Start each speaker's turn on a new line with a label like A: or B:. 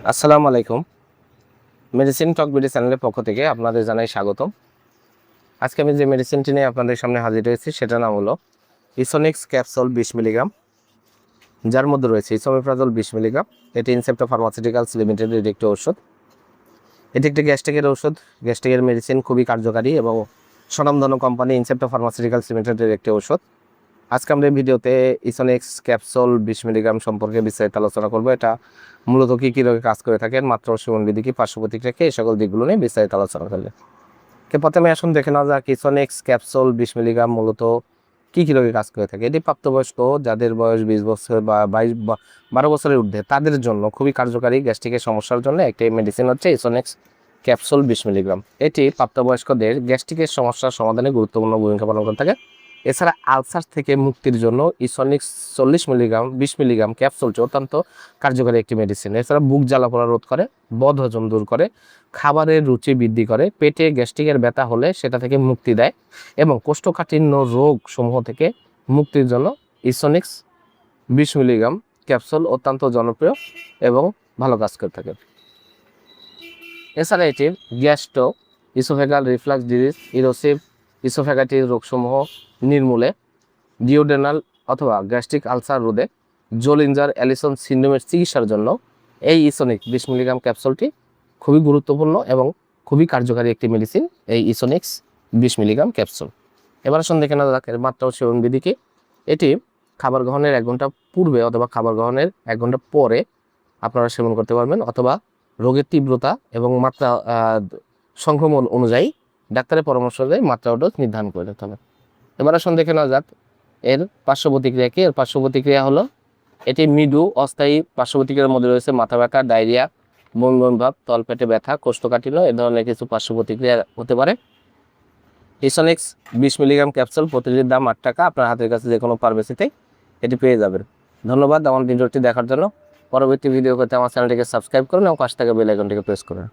A: আসসালামু আলাইকুম। মেডিসিন টক বিডি চ্যানেলের পক্ষ থেকে আপনাদের জানাই স্বাগতম। আজকে আমি যে মেডিসিনটি নিয়ে আপনাদের সামনে হাজির হয়েছি সেটার নাম হলো ইসোনিক্স ক্যাপসুল 20 মিলিগ্রাম, যার মধ্যে রয়েছে ইসোমেপ্রাজল 20 মিলিগ্রাম। এটি ইনসেপ্টা ফার্মাসিউটিক্যালস লিমিটেডের একটি ওষুধ। এটি একটি গ্যাস্ট্রিকের ওষুধ, গ্যাস্ট্রিকের মেডিসিন, খুবই কার্যকারী এবং স্বনামধন্য কোম্পানি ইনসেপ্টা ফার্মাসিউটিক্যালস লিমিটেডের একটি ওষুধ। আজকে আমরা এই ভিডিওতে ইসোনিক্স ক্যাপসুল 20 মিলিগ্রাম সম্পর্কে বিস্তারিত আলোচনা করব। এটা মূলত কী রোগে কাজ করে থাকেন, মাত্রা ও সেবনবিধি কি, পার্শ্ব প্রতিক্রিয়া কি, এই সকল দিকগুলো নিয়ে বিস্তারিত আলোচনা করলে প্রথমে আসুন দেখে নেওয়া যাক ইসোনিক্স ক্যাপসুল 20 মিলিগ্রাম মূলত কী রোগে কাজ করে থাকে। এটি প্রাপ্তবয়স্ক যাদের বয়স 20 বছর বা 12 বছরের ঊর্ধ্বে তাদের জন্য খুবই কার্যকারী গ্যাস্ট্রিকের সমস্যার জন্য একটি মেডিসিন হচ্ছে ইসোনিক্স ক্যাপসুল 20 মিলিগ্রাম। এটি প্রাপ্তবয়স্কদের গ্যাস্ট্রিকের সমস্যার সমাধানে গুরুত্বপূর্ণ ভূমিকা পালন করে থাকে। এছাড়া আলসার থেকে মুক্তির জন্য ইসোনিক্স 40 মিলিগ্রাম 20 মিলিগ্রাম ক্যাপসুলটি অত্যন্ত কার্যকরী একটি মেডিসিন। এছাড়া বুক জ্বালাপোড়া রোধ করে, বদহজম দূর করে, খাবারের রুচি বৃদ্ধি করে, পেটে গ্যাস্ট্রিকের ব্যথা হলে সেটা থেকে মুক্তি দেয় এবং কোষ্ঠকাঠিন্য রোগ সমূহ থেকে মুক্তির জন্য ইসোনিক্স 20 মিলিগ্রাম ক্যাপসুল অত্যন্ত জনপ্রিয় এবং ভালো কাজ করে থাকে। এছাড়া এটির gastroesophageal reflux disease, erosive esophagitis রোগসমূহ নির্মূলে, ডিওডেনাল অথবা গ্যাস্ট্রিক আলসার রোধে, জোলিঞ্জার অ্যালিসন সিন্ড্রোমের চিকিৎসার জন্য এই ইসোনিক 20 মিলিগ্রাম ক্যাপসুলটি খুবই গুরুত্বপূর্ণ এবং খুবই কার্যকারী একটি মেডিসিন, এই ইসোনিক্স 20 মিলিগ্রাম ক্যাপসুল। এবার আসুন দেখে নেওয়া যাক এর মাত্রা ও সেবনবিধি কি। এটি খাবার গ্রহণের 1 ঘন্টা পূর্বে অথবা খাবার গ্রহণের 1 ঘন্টা পরে আপনারা সেবন করতে পারবেন, অথবা রোগের তীব্রতা এবং মাত্রা সংক্রমণ অনুযায়ী ডাক্তারের পরামর্শ অনুযায়ী মাত্রা ও ডোজ নির্ধারণ করে নিতে হবে। এবার আসুন দেখে নেওয়া যাক এর পার্শ্ব প্রতিক্রিয়া কি। এর পার্শ্ব প্রতিক্রিয়া হলো এটি মৃদু অস্থায়ী পার্শ্ব প্রতিক্রিয়ার মধ্যে রয়েছে মাথা ব্যথা, ডায়রিয়া, বমি বমি ভাব, তলপেটে ব্যথা, কোষ্ঠকাঠিন্য, এ ধরনের কিছু পার্শ্ব প্রতিক্রিয়া হতে পারে। ইসোনিক্স 20 মিলিগ্রাম ক্যাপসুল প্রতিটির দাম 8 টাকা। আপনার হাতের কাছে যে কোনো ফার্মেসিতে এটি পেয়ে যাবেন। ধন্যবাদ আমার ভিডিওটি দেখার জন্য। পরবর্তী ভিডিও পেতে আমার চ্যানেলটিকে সাবস্ক্রাইব করুন এবং পাশে থাকা বেল আইকনটিকে প্রেস করুন।